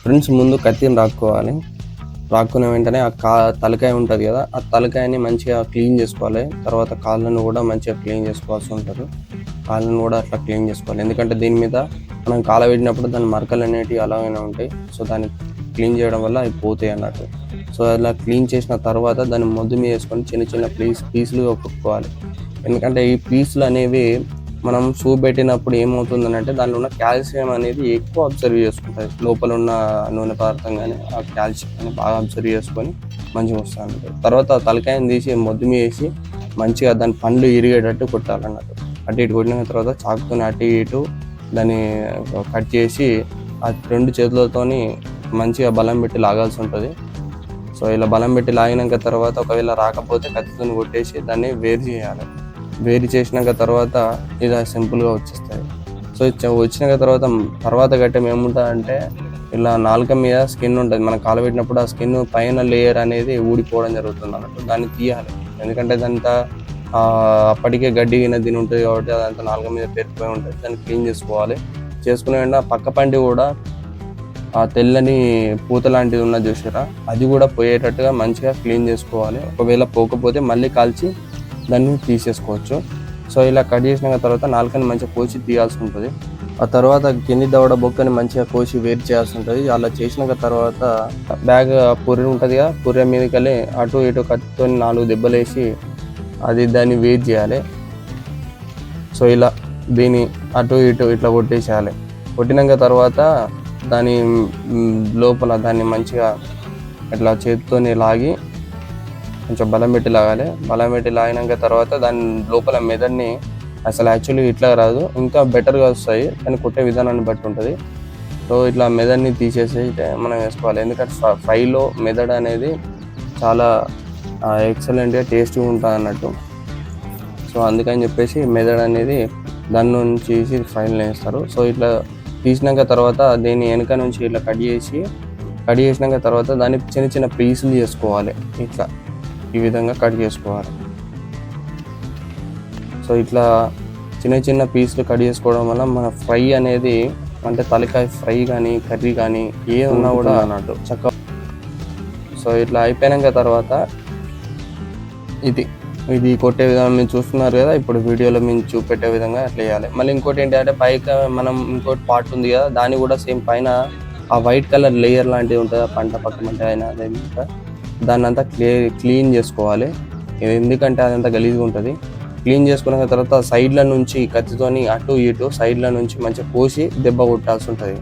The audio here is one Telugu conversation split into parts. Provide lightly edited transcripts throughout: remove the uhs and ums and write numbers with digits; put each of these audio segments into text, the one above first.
ఫ్రెండ్స్ ముందు కత్తిని రాక్కునే వెంటనే ఆ తలకాయ ఉంటుంది కదా, ఆ తలకాయని మంచిగా క్లీన్ చేసుకోవాలి. తర్వాత కాళ్ళను కూడా మంచిగా క్లీన్ చేసుకోవాల్సి ఉంటుంది. కాళ్ళను కూడా అట్లా క్లీన్ చేసుకోవాలి, ఎందుకంటే దీని మీద మనం కాలబెట్టినప్పుడు దాని మరకలు అనేటివి అలాగనే ఉంటాయి. సో దాన్ని క్లీన్ చేయడం వల్ల అవి పోతాయి అన్నట్టు. సో అలా క్లీన్ చేసిన తర్వాత దాన్ని మొద్దు మీద వేసుకొని చిన్న చిన్న పీసులుగా కొట్టుకోవాలి. ఎందుకంటే ఈ పీసులు అనేవి మనం సూప్ పెట్టినప్పుడు ఏమవుతుందని అంటే దానిలో ఉన్న కాల్షియం అనేది ఎక్కువ అబ్జర్వ్ చేసుకుంటుంది. లోపల ఉన్న నూనె పదార్థం కానీ ఆ కాల్షియం అని బాగా అబ్జర్వ్ చేసుకొని మంచిగా వస్తుంది. తర్వాత తలకాయని తీసి మొద్దు మీద వేసి మంచిగా దాని పండ్లు ఇరిగేటట్టు కొట్టాలన్నట్టు. అటు ఇటు కొట్టిన తర్వాత చాకుతోని అటు ఇటు దాన్ని కట్ చేసి ఆ 2 చేతులతోని మంచిగా బలం పెట్టి లాగాల్సి ఉంటుంది. సో ఇలా బలం పెట్టి లాగినాక తర్వాత ఒకవేళ రాకపోతే కత్తితో కొట్టేసి దాన్ని వేరు చేయాలి. వేరు చేసినాక తర్వాత ఇలా సింపుల్గా వచ్చేస్తాయి. సో వచ్చినాక తర్వాత గట్టం ఏముంటుందంటే ఇలా నాలుక మీద స్కిన్ ఉంటుంది. మనం కాలబెట్టినప్పుడు ఆ స్కిన్ పైన లేయర్ అనేది ఊడిపోవడం జరుగుతుంది అన్నట్టు. దాన్ని తీయాలి, ఎందుకంటే అదంతా అప్పటికే గడ్డి తిని ఉంటుంది కాబట్టి అదంతా నాలుక మీద పేరుకుపోయి ఉంటుంది. దాన్ని క్లీన్ చేసుకోవాలి. చేసుకునే వెంటనే పక్క పంటి కూడా ఆ తెల్లని పూత లాంటిది ఉన్నది చూసారా, అది కూడా పోయేటట్టుగా మంచిగా క్లీన్ చేసుకోవాలి. ఒకవేళ పోకపోతే మళ్ళీ కాల్చి దాన్ని తీసేసుకోవచ్చు. సో ఇలా కట్ చేసిన తర్వాత నాలుకని మంచిగా కోసి తీయాల్సి ఉంటుంది. ఆ తర్వాత కింది దవడ బొక్కని మంచిగా కోసి వేరు చేయాల్సి ఉంటుంది. అలా చేసిన తర్వాత బ్యాగ్ పుర్రె ఉంటుంది కదా, పుర్రె మీదకెళ్ళి అటు ఇటు కత్తితో 4 దెబ్బలు వేసి దాన్ని వేరు చేయాలి. సో ఇలా దీన్ని అటు ఇటు ఇట్లా కొట్టేసేయాలి. కొట్టినాక తర్వాత దాని లోపల దాన్ని మంచిగా ఇట్లా చేతితోని లాగి కొంచెం బలం పెట్టి లాగాలి. బలం పెట్టి లాగినాక తర్వాత దాని లోపల మెదడుని అసలు యాక్చువల్లీ ఇట్లా రాదు, ఇంకా బెటర్గా వస్తాయి, కానీ కొట్టే విధానాన్ని బట్టి ఉంటుంది. సో ఇట్లా మెదడుని తీసేసి మనం వేసుకోవాలి, ఎందుకంటే ఫ్రైలో మెదడు అనేది చాలా ఎక్సలెంట్గా టేస్టీగా ఉంటుంది అన్నట్టు. సో అందుకని చెప్పేసి మెదడు అనేది దాని నుంచి ఫ్రైలో వేస్తారు. సో ఇట్లా తీసినాక తర్వాత దీన్ని వెనక నుంచి ఇట్లా కట్ చేసినాక తర్వాత దాన్ని చిన్న చిన్న పీసులు చేసుకోవాలి. ఇట్లా ఈ విధంగా కట్ చేసుకోవాలి. సో ఇట్లా చిన్న చిన్న పీసులు కట్ చేసుకోవడం వల్ల మన ఫ్రై అనేది, అంటే తలకాయ ఫ్రై కానీ కర్రీ కానీ ఏ ఉన్నా కూడా అన్నట్టు చక్కగా. సో ఇట్లా అయిపోయినాక తర్వాత ఇది కొట్టే విధానం మీరు చూస్తున్నారు కదా, ఇప్పుడు వీడియోలో మేము చూపెట్టే విధంగా అట్లా వేయాలి. మళ్ళీ ఇంకోటి ఏంటంటే పైకి మనం ఇంకోటి పార్ట్ ఉంది కదా, దాన్ని కూడా సేమ్ పైన ఆ వైట్ కలర్ లేయర్ లాంటిది ఉంటుంది, పంట పక్క అయినా అదే దాన్ని అంతా క్లీన్ చేసుకోవాలి. ఎందుకంటే అదంతా గలీజ్గా ఉంటుంది. క్లీన్ చేసుకున్న తర్వాత సైడ్ల నుంచి కత్తితోని అటు ఇటు సైడ్ల నుంచి మంచిగా కోసి దెబ్బ కొట్టాల్సి ఉంటుంది.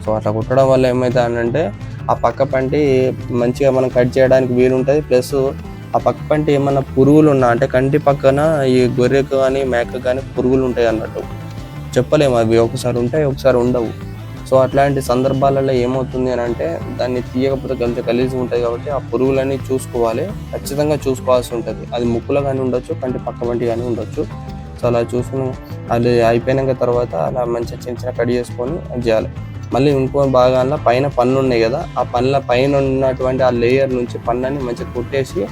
సో అట్లా కొట్టడం వల్ల ఏమవుతుందంటే ఆ పక్క పంటి మంచిగా మనం కట్ చేయడానికి వీలుంటుంది. ప్లస్ ఆ పక్క పంటి ఏమన్నా పురుగులు ఉన్నా, అంటే కంటి పక్కన ఈ గొర్రెకు కానీ మేకకు కానీ పురుగులు ఉంటాయి అన్నట్టు, చెప్పలేము, అవి ఒకసారి ఉంటాయి ఒకసారి ఉండవు. సో అట్లాంటి సందర్భాలలో ఏమవుతుంది అని అంటే దాన్ని తీయకపోతే కొంచెం గలీజ్గా ఉంటుంది కాబట్టి ఆ పురుగులన్నీ చూసుకోవాలి, ఖచ్చితంగా చూసుకోవాల్సి ఉంటుంది. అది ముక్కులో కానీ ఉండొచ్చు, కంటి పక్క వంటి కానీ ఉండొచ్చు. సో అలా చూసుకుని అది అయిపోయినాక తర్వాత అలా మంచిగా చిన్న చిన్న కట్ చేసుకొని అది చేయాలి. మళ్ళీ ఇంకో భాగాల్లో పైన పన్ను ఉన్నాయి కదా, ఆ పళ్ళ పైన ఉన్నటువంటి ఆ లేయర్ నుంచి పళ్ళని మంచిగా కొట్టేసి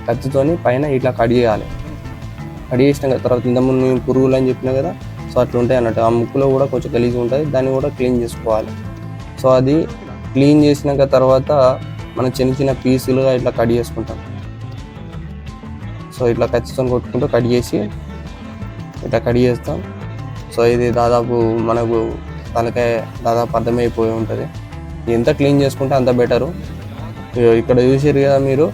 కత్తితోని పైన ఇట్లా కట్ చేయాలి. కట్ చేసిన తర్వాత ఇంతకుముందు నేను పురుగులు అని చెప్పినా కదా, సో అట్లా ఉంటాయి అన్నట్టు. ఆ ముక్కులో కూడా కొంచెం గలీజ్గా ఉంటుంది, దాన్ని కూడా క్లీన్ చేసుకోవాలి. సో అది క్లీన్ చేసినాక తర్వాత మనం చిన్న చిన్న పీసులుగా ఇట్లా కట్ చేసుకుంటాం. సో ఇట్లా కత్తితో కొట్టుకుంటూ కట్ చేసి ఇట్లా కట్ చేస్తాం. సో ఇది దాదాపు మనకు తలకాయ దాదాపు అర్థమైపోయి ఉంటుంది. ఎంత క్లీన్ చేసుకుంటే అంత బెటరు. ఇక్కడ చూసారు కదా మీరు,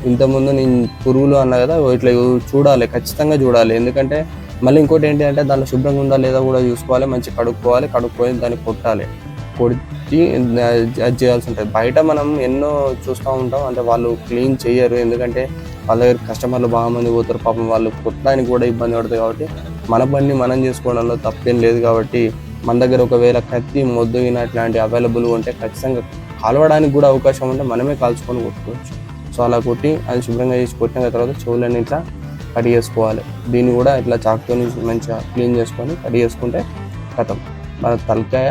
ఇంతకుముందు నేను పురుగులు అన్నా కదా, ఇట్లా చూడాలి, ఖచ్చితంగా చూడాలి. ఎందుకంటే మళ్ళీ ఇంకోటి ఏంటి అంటే దాంట్లో శుభ్రంగా ఉందా లేదా కూడా చూసుకోవాలి, మంచిగా కడుక్కొని దాన్ని కొట్టి అది చేయాల్సి ఉంటుంది. బయట మనం ఎన్నో చూస్తూ ఉంటాం, అంటే వాళ్ళు క్లీన్ చేయరు, ఎందుకంటే వాళ్ళ దగ్గర కస్టమర్లు బాగా మంది పోతారు, పాపం వాళ్ళు కొట్టడానికి కూడా ఇబ్బంది పడుతుంది. కాబట్టి మన పని మనం చేసుకోవడంలో తప్పేం లేదు. కాబట్టి మన దగ్గర ఒకవేళ కత్తి మొద్దు ఇట్లాంటి అవైలబుల్గా ఉంటే ఖచ్చితంగా కాలవడానికి కూడా అవకాశం ఉంటే మనమే కాల్చుకొని కొట్టుకోవచ్చు. సో అలా కొట్టి అది శుభ్రంగా చేసి కొట్టిన తర్వాత చెవులన్నీ ఇట్లా కట్ చేసుకోవాలి. దీన్ని కూడా ఇట్లా చాకుతో మంచిగా క్లీన్ చేసుకొని కట్ చేసుకుంటే కథం మన తలకాయ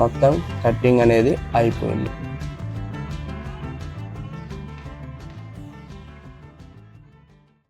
మొత్తం కట్టింగ్ అనేది అయిపోయింది.